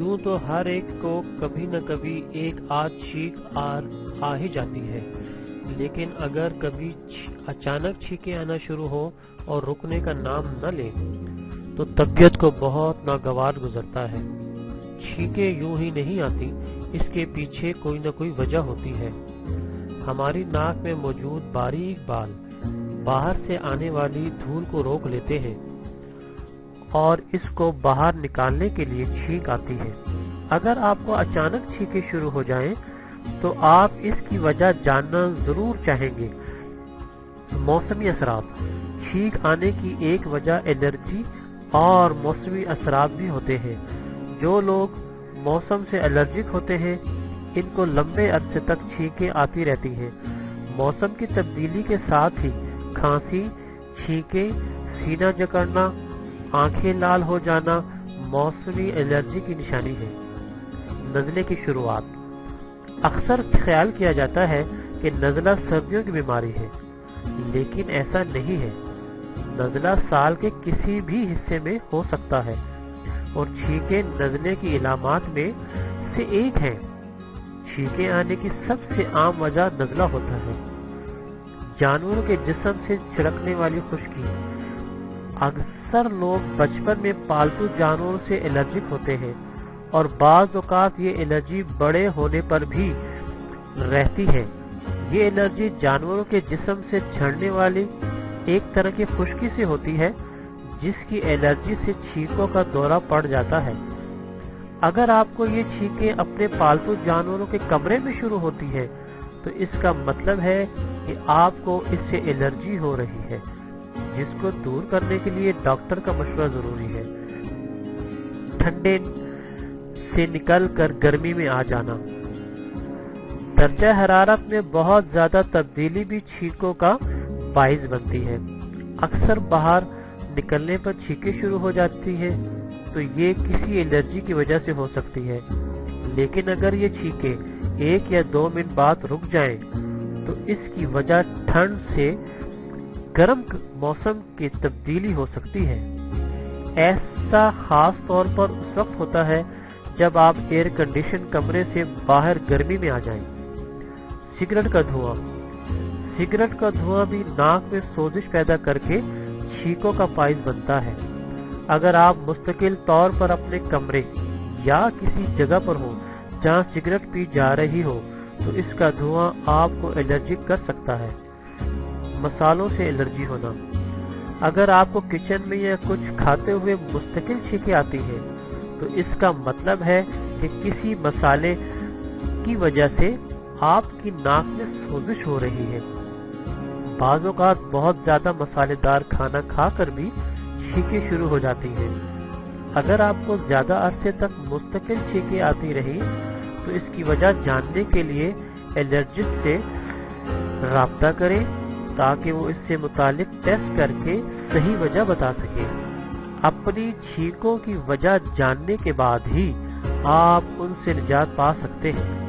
यूं तो हर एक को कभी न कभी एक आध छींक आ ही जाती है, लेकिन अगर कभी अचानक छींकें आना शुरू हो और रुकने का नाम न ले तो तबीयत को बहुत नागवार गुजरता है। छींकें यूं ही नहीं आती, इसके पीछे कोई न कोई वजह होती है। हमारी नाक में मौजूद बारीक बाल बाहर से आने वाली धूल को रोक लेते हैं और इसको बाहर निकालने के लिए छींक आती है। अगर आपको अचानक छींकें शुरू हो जाएं, तो आप इसकी वजह जानना जरूर चाहेंगे। मौसमी असरात। छींक आने की एक वजह एलर्जी और मौसमी असरात भी होते हैं। जो लोग मौसम से एलर्जिक होते हैं, इनको लंबे अरसे तक छींकें आती रहती हैं। मौसम की तब्दीली के साथ ही खांसी, छींकें, सीना जकड़ना, आंखें लाल हो जाना मौसमी एलर्जी की निशानी है। नज़ले की शुरुआत। अक्सर ख्याल किया जाता है कि नज़ला सर्दियों की बीमारी है, लेकिन ऐसा नहीं है। नज़ला साल के किसी भी हिस्से में हो सकता है और छींकें नज़ले की इलामात में से एक है। छींकें आने की सबसे आम वजह नज़ला होता है। जानवरों के जिस्म से छिड़कने वाली खुश्की। अक्सर लोग बचपन में पालतू जानवरों से एलर्जिक होते हैं और बाज़ औक़ात ये एलर्जी बड़े होने पर भी रहती है। ये एलर्जी जानवरों के जिस्म से झड़ने वाली एक तरह की खुश्की से होती है, जिसकी एलर्जी से छींकों का दौरा पड़ जाता है। अगर आपको ये छींकें अपने पालतू जानवरों के कमरे में शुरू होती है, तो इसका मतलब है कि आपको इससे एलर्जी हो रही है, जिसको दूर करने के लिए डॉक्टर का मशवरा जरूरी है। ठंडे से निकल कर गर्मी में आ जाना। दर्जा हरारत में बहुत ज्यादा तब्दीली भी छींकों का बाइस बनती है। अक्सर बाहर निकलने पर छींकें शुरू हो जाती है, तो ये किसी एलर्जी की वजह से हो सकती है। लेकिन अगर ये छींकें 1 या 2 मिनट बाद रुक जाएं, तो इसकी वजह ठंड से गर्म मौसम की तब्दीली हो सकती है। ऐसा खास तौर पर उस वक्त होता है जब आप एयर कंडीशन कमरे से बाहर गर्मी में आ जाएं। सिगरेट का धुआं। सिगरेट का धुआं भी नाक में सोजिश पैदा करके छींकों का बाइस बनता है। अगर आप मुस्तकिल तौर पर अपने कमरे या किसी जगह पर हो जहां सिगरेट पी जा रही हो, तो इसका धुआं आपको एलर्जिक कर सकता है। मसालों से एलर्जी होना। अगर आपको किचन में या कुछ खाते हुए मुस्तकिल छींकें आती है, तो इसका मतलब है कि किसी मसाले की वजह से आपकी नाक में सोजिश हो रही है। बाज़ औक़ात बहुत ज्यादा मसालेदार खाना खाकर भी छींकें शुरू हो जाती हैं। अगर आपको ज्यादा अरसे तक मुस्तकिल छींकें आती रही, तो इसकी वजह जानने के लिए एलर्जिस्ट से राब्ता करें, ताकि वो इससे मुतालिक टेस्ट करके सही वजह बता सके। अपनी छींकों की वजह जानने के बाद ही आप उनसे निजात पा सकते हैं।